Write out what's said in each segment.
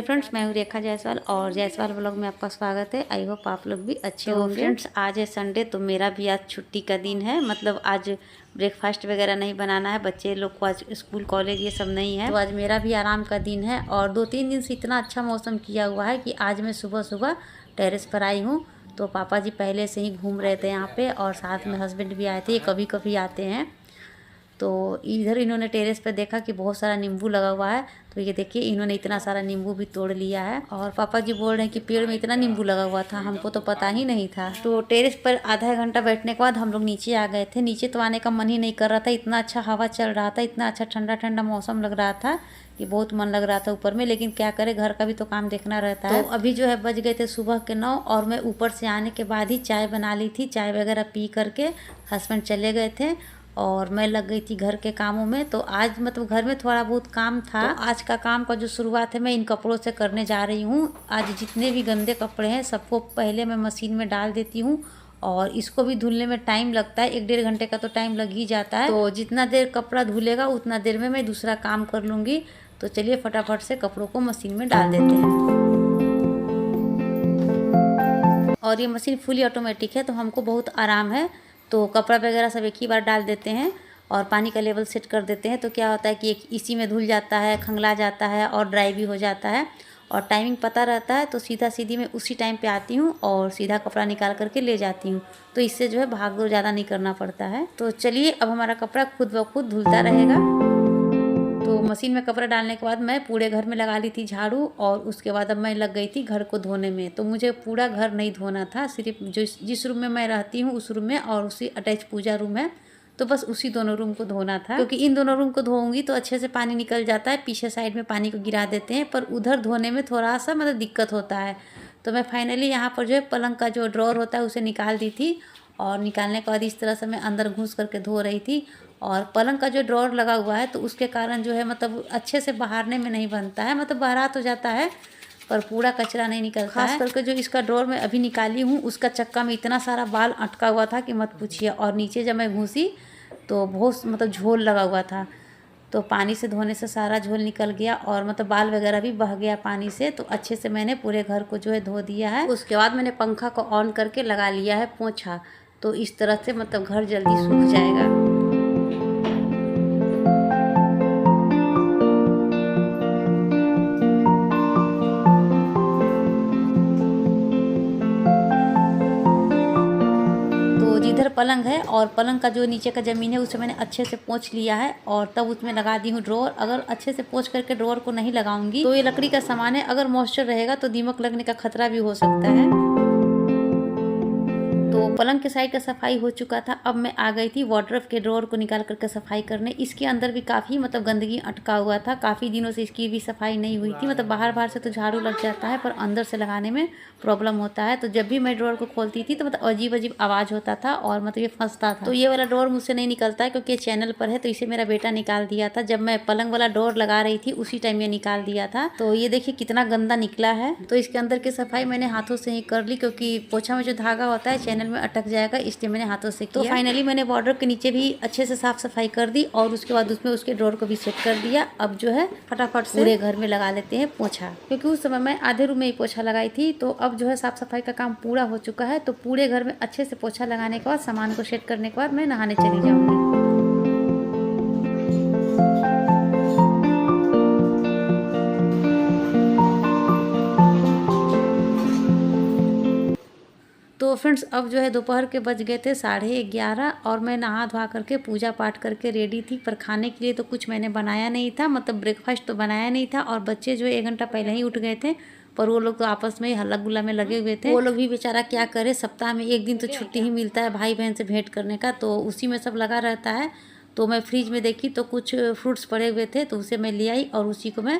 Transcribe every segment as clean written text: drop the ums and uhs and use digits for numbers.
Friends, मैं हूँ रेखा जायसवाल और जायसवाल ब्लॉग में आपका स्वागत है। आई होप आप लोग भी अच्छे होंगे। फ्रेंड्स, आज है संडे, तो मेरा भी आज छुट्टी का दिन है। मतलब आज ब्रेकफास्ट वगैरह नहीं बनाना है, बच्चे लोग को आज स्कूल कॉलेज ये सब नहीं है, तो आज मेरा भी आराम का दिन है। और 2-3 दिन से इतना अच्छा मौसम किया हुआ है कि आज मैं सुबह सुबह टेरेस पर आई हूँ। तो पापा जी पहले से ही घूम रहे थे यहाँ पे और साथ में हस्बैंड भी आए थे, ये कभी कभी आते हैं। तो इधर इन्होंने टेरेस पे देखा कि बहुत सारा नींबू लगा हुआ है, तो ये देखिए इन्होंने इतना सारा नींबू भी तोड़ लिया है। और पापा जी बोल रहे हैं कि पेड़ में इतना नींबू लगा हुआ था, हमको तो पता ही नहीं था। तो टेरेस पर आधा घंटा बैठने के बाद हम लोग नीचे आ गए थे। नीचे तो आने का मन ही नहीं कर रहा था, इतना अच्छा हवा चल रहा था, इतना अच्छा ठंडा ठंडा मौसम लग रहा था कि बहुत मन लग रहा था ऊपर में। लेकिन क्या करे, घर का भी तो काम देखना रहता है। तो अभी जो है बज गए थे सुबह के 9 और मैं ऊपर से आने के बाद ही चाय बना ली थी। चाय वगैरह पी करके हस्बैंड चले गए थे और मैं लग गई थी घर के कामों में। तो आज मतलब घर में थोड़ा बहुत काम था। तो आज का काम का जो शुरुआत है मैं इन कपड़ों से करने जा रही हूँ। आज जितने भी गंदे कपड़े हैं सबको पहले मैं मशीन में डाल देती हूँ और इसको भी धुलने में टाइम लगता है, 1-1.5 घंटे का तो टाइम लग ही जाता है। तो जितना देर कपड़ा धुलेगा उतना देर में मैं दूसरा काम कर लूँगी। तो चलिए फटाफट से कपड़ों को मशीन में डाल देते हैं। और ये मशीन फुली ऑटोमेटिक है तो हमको बहुत आराम है। तो कपड़ा वगैरह सब एक ही बार डाल देते हैं और पानी का लेवल सेट कर देते हैं। तो क्या होता है कि एक इसी में धुल जाता है, खंगला जाता है और ड्राई भी हो जाता है। और टाइमिंग पता रहता है तो सीधा सीधी मैं उसी टाइम पे आती हूँ और सीधा कपड़ा निकाल करके ले जाती हूँ। तो इससे जो है भाग दौड़ ज़्यादा नहीं करना पड़ता है। तो चलिए अब हमारा कपड़ा खुद ब खुद धुलता रहेगा। तो मशीन में कपड़ा डालने के बाद मैं पूरे घर में लगा ली थी झाड़ू और उसके बाद अब मैं लग गई थी घर को धोने में। तो मुझे पूरा घर नहीं धोना था, सिर्फ जो जिस रूम में मैं रहती हूँ उस रूम में और उसी अटैच पूजा रूम है, तो बस उसी दोनों रूम को धोना था। क्योंकि इन दोनों रूम को धोऊंगी तो अच्छे से पानी निकल जाता है, पीछे साइड में पानी को गिरा देते हैं, पर उधर धोने में थोड़ा सा मतलब दिक्कत होता है। तो मैं फाइनली यहाँ पर जो है पलंग का जो ड्रॉर होता है उसे निकाल दी थी और निकालने के बाद इस तरह से मैं अंदर घुस करके धो रही थी। और पलंग का जो ड्रॉर लगा हुआ है तो उसके कारण जो है मतलब अच्छे से बहारने में नहीं बनता है, मतलब बहरा तो जाता है पर पूरा कचरा नहीं निकलता है। खास करके जो इसका ड्रॉर मैं अभी निकाली हूँ उसका चक्का में इतना सारा बाल अटका हुआ था कि मत पूछिए। और नीचे जब मैं घुसी तो बहुत मतलब झोल लगा हुआ था। तो पानी से धोने से सारा झोल निकल गया और मतलब बाल वगैरह भी बह गया पानी से। तो अच्छे से मैंने पूरे घर को जो है धो दिया है। उसके बाद मैंने पंखा को ऑन करके लगा लिया है पोंछा। तो इस तरह से मतलब घर जल्दी सूख जाएगा। जिधर पलंग है और पलंग का जो नीचे का ज़मीन है उसे मैंने अच्छे से पोंछ लिया है और तब उसमें लगा दी हूँ ड्रॉर। अगर अच्छे से पोंछ करके ड्रॉर को नहीं लगाऊंगी तो ये लकड़ी का सामान है, अगर मॉइस्चर रहेगा तो दीमक लगने का खतरा भी हो सकता है। तो पलंग के साइड का सफाई हो चुका था। अब मैं आ गई थी वार्डरोब के ड्रॉर को निकाल करके सफाई करने। इसके अंदर भी काफ़ी मतलब गंदगी अटका हुआ था, काफ़ी दिनों से इसकी भी सफाई नहीं हुई थी। मतलब बाहर से तो झाड़ू लग जाता है पर अंदर से लगाने में प्रॉब्लम होता है। तो जब भी मैं ड्रॉर को खोलती थी तो मतलब अजीब अजीब आवाज़ होता था और मतलब ये फंसता था। तो ये वाला ड्रॉर मुझसे नहीं निकलता है क्योंकि ये चैनल पर है, तो इसे मेरा बेटा निकाल दिया था। जब मैं पलंग वाला ड्रॉर लगा रही थी उसी टाइम ये निकाल दिया था। तो ये देखिए कितना गंदा निकला है। तो इसके अंदर की सफाई मैंने हाथों से ही कर ली क्योंकि पोछा में जो धागा होता है चैनल में अटक जाएगा, इसलिए मैंने हाथों से किया। तो फाइनली मैंने वार्डरोब के नीचे भी अच्छे से साफ सफाई कर दी और उसके बाद उसमें उसके ड्रॉर को भी सेट कर दिया। अब जो है फटाफट से पूरे घर में लगा लेते हैं पोछा, क्योंकि उस समय मैं आधे रूम में ही पोछा लगाई थी। तो अब जो है साफ सफाई का काम पूरा हो चुका है। तो पूरे घर में अच्छे से पोछा लगाने के बाद सामान को सेट करने के बाद मैं नहाने चली जाऊंगी। तो फ्रेंड्स अब जो है दोपहर के बज गए थे 11:30 और मैं नहा धोआ करके पूजा पाठ करके रेडी थी। पर खाने के लिए तो कुछ मैंने बनाया नहीं था, मतलब ब्रेकफास्ट तो बनाया नहीं था। और बच्चे जो 1 घंटा पहले ही उठ गए थे, पर वो लोग तो आपस में हल्ला गुल्ला में लगे हुए थे। वो लोग भी बेचारा क्या करे, सप्ताह में 1 दिन तो छुट्टी ही मिलता है भाई बहन से भेंट करने का, तो उसी में सब लगा रहता है। तो मैं फ्रिज में देखी तो कुछ फ्रूट्स पड़े हुए थे तो उसे मैं ले आई और उसी को मैं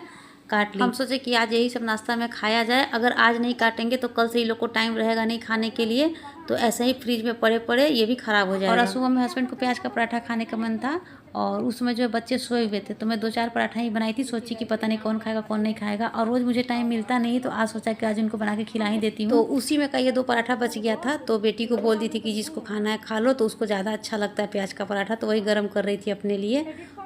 काट ली। हम सोचे कि आज यही सब नाश्ता में खाया जाए। अगर आज नहीं काटेंगे तो कल से ही लोग को टाइम रहेगा नहीं खाने के लिए, तो ऐसे ही फ्रिज में पड़े पड़े ये भी ख़राब हो जाएगा। और आज सुबह में हस्बैंड को प्याज का पराठा खाने का मन था और उसमें जो है बच्चे सोए हुए थे, तो मैं 2-4 पराठा ही बनाई थी। सोची कि पता नहीं कौन खाएगा कौन नहीं खाएगा, और रोज़ मुझे टाइम मिलता नहीं, तो आज सोचा कि आज उनको बना के खिला ही देती हूँ। तो उसी में का ये 2 पराठा बच गया था, तो बेटी को बोल दी थी कि जिसको खाना है खा लो, तो उसको ज़्यादा अच्छा लगता है प्याज का पराठा, तो वही गर्म कर रही थी अपने लिए।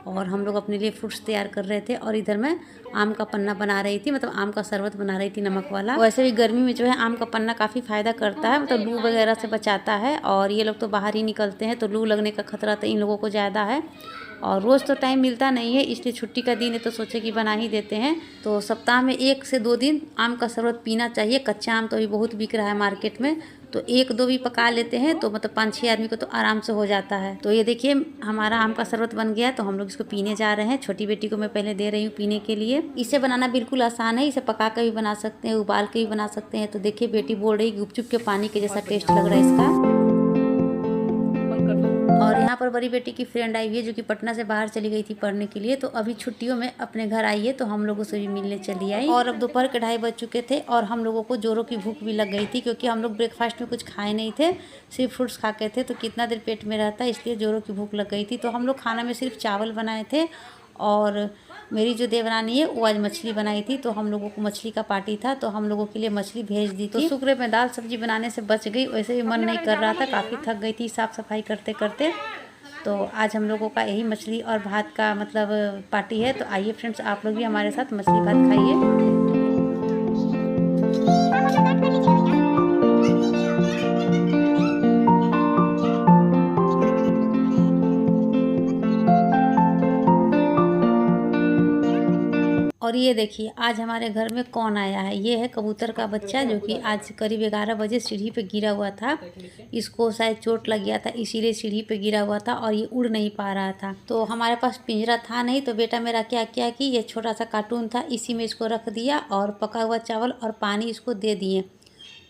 और हम लोग अपने लिए फ्रूट्स तैयार कर रहे थे। और इधर मैं आम का पन्ना बना रही थी, मतलब आम का शरबत बना रही थी नमक वाला। वैसे भी गर्मी में जो है आम का पन्ना काफ़ी फ़ायदा करता है, मतलब लू वगैरह से बचाता है। और ये लोग तो बाहर ही निकलते हैं तो लू लगने का खतरा तो इन लोगों को ज़्यादा है। और रोज़ तो टाइम मिलता नहीं है, इसलिए छुट्टी का दिन है तो सोचे कि बना ही देते हैं। तो सप्ताह में 1 से 2 दिन आम का शरबत पीना चाहिए। कच्चा आम तो अभी बहुत बिक रहा है मार्केट में, तो 1-2 भी पका लेते हैं तो मतलब 5-6 आदमी को तो आराम से हो जाता है। तो ये देखिए हमारा आम का शरबत बन गया, तो हम लोग इसको पीने जा रहे हैं। छोटी बेटी को मैं पहले दे रही हूँ पीने के लिए। इसे बनाना बिल्कुल आसान है, इसे पका के भी बना सकते हैं, उबाल के भी बना सकते हैं। तो देखिए बेटी बोल रही गुपचुप के पानी के जैसा टेस्ट लग रहा है इसका। और यहाँ पर बड़ी बेटी की फ्रेंड आई हुई है जो कि पटना से बाहर चली गई थी पढ़ने के लिए, तो अभी छुट्टियों में अपने घर आई है, तो हम लोगों से भी मिलने चली आई। और अब दोपहर के 2:30 बज चुके थे और हम लोगों को जोरों की भूख भी लग गई थी, क्योंकि हम लोग ब्रेकफास्ट में कुछ खाए नहीं थे, सिर्फ फ्रूट्स खा के थे। तो कितना देर पेट में रहता है, इसलिए जोरों की भूख लग गई थी। तो हम लोग खाना में सिर्फ चावल बनाए थे और मेरी जो देवरानी है वो आज मछली बनाई थी, तो हम लोगों को मछली का पार्टी था, तो हम लोगों के लिए मछली भेज दी थी। तो शुक्र है मैं दाल सब्जी बनाने से बच गई, वैसे भी मन नहीं कर रहा था, काफ़ी थक गई थी साफ़ सफाई करते करते। तो आज हम लोगों का यही मछली और भात का मतलब पार्टी है। तो आइए फ्रेंड्स, आप लोग भी हमारे साथ मछली भात खाइए। और ये देखिए आज हमारे घर में कौन आया है, ये है कबूतर का बच्चा, जो कि आज करीब 11 बजे सीढ़ी पे गिरा हुआ था। इसको शायद चोट लग गया था, इसीलिए सीढ़ी पे गिरा हुआ था और ये उड़ नहीं पा रहा था। तो हमारे पास पिंजरा था नहीं, तो बेटा मेरा क्या किया कि ये छोटा सा कार्टून था, इसी में इसको रख दिया और पका हुआ चावल और पानी इसको दे दिए।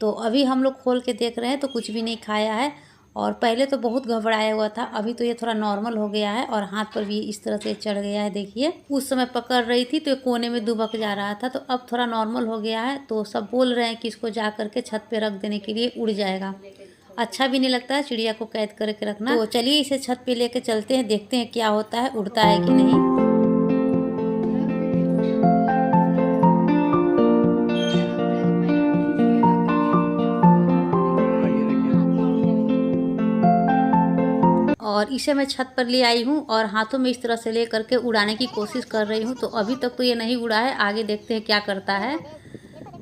तो अभी हम लोग खोल के देख रहे हैं तो कुछ भी नहीं खाया है। और पहले तो बहुत घबराया हुआ था, अभी तो ये थोड़ा नॉर्मल हो गया है और हाथ पर भी इस तरह से चढ़ गया है। देखिए उस समय पकड़ रही थी तो ये कोने में दुबक जा रहा था, तो अब थोड़ा नॉर्मल हो गया है। तो सब बोल रहे हैं कि इसको जा करके छत पे रख देने के लिए, उड़ जाएगा। अच्छा भी नहीं लगता है चिड़िया को कैद करके रखना। तो चलिए इसे छत पे लेके चलते हैं, देखते हैं क्या होता है, उड़ता है कि नहीं। और इसे मैं छत पर ले आई हूँ और हाथों में इस तरह से ले करके उड़ाने की कोशिश कर रही हूँ। तो अभी तक तो ये नहीं उड़ा है, आगे देखते हैं क्या करता है।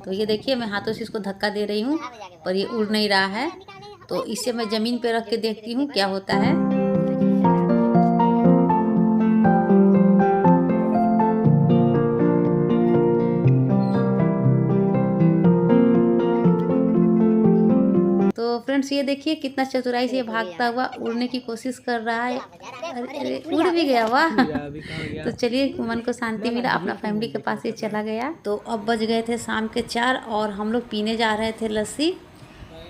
तो ये देखिए मैं हाथों से इसको धक्का दे रही हूँ पर ये उड़ नहीं रहा है। तो इसे मैं ज़मीन पे रख के देखती हूँ क्या होता है। तो फ्रेंड्स ये देखिए कितना चतुराई से भागता हुआ उड़ने की कोशिश कर रहा है। अरे उड़ भी गया, वाह। तो चलिए मन को शांति मिला, अपना फैमिली के पास ही चला गया। तो अब बज गए थे शाम के 4 और हम लोग पीने जा रहे थे लस्सी।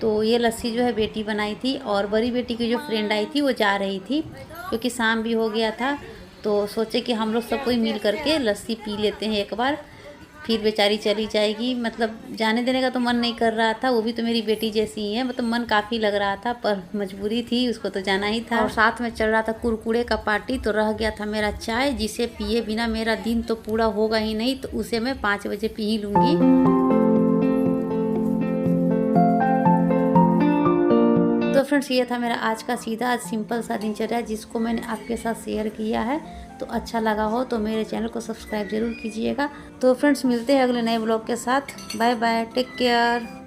तो ये लस्सी जो है बेटी बनाई थी और बड़ी बेटी की जो फ्रेंड आई थी वो जा रही थी, क्योंकि शाम भी हो गया था। तो सोचे कि हम लोग सब कोई मिल करके लस्सी पी लेते हैं एक बार, फिर बेचारी चली जाएगी। मतलब जाने देने का तो मन नहीं कर रहा था, वो भी तो मेरी बेटी जैसी ही है, मतलब मन काफ़ी लग रहा था पर मजबूरी थी, उसको तो जाना ही था। और साथ में चल रहा था कुरकुरे का पार्टी, तो रह गया था मेरा चाय, जिसे पिए बिना मेरा दिन तो पूरा होगा ही नहीं, तो उसे मैं 5 बजे पी ही लूँगी। तो फ्रेंड्स ये था मेरा आज का सीधा सिंपल सा दिनचर्या, जिसको मैंने आपके साथ शेयर किया है। तो अच्छा लगा हो तो मेरे चैनल को सब्सक्राइब जरूर कीजिएगा। तो फ्रेंड्स मिलते हैं अगले नए ब्लॉग के साथ। Bye bye, take care.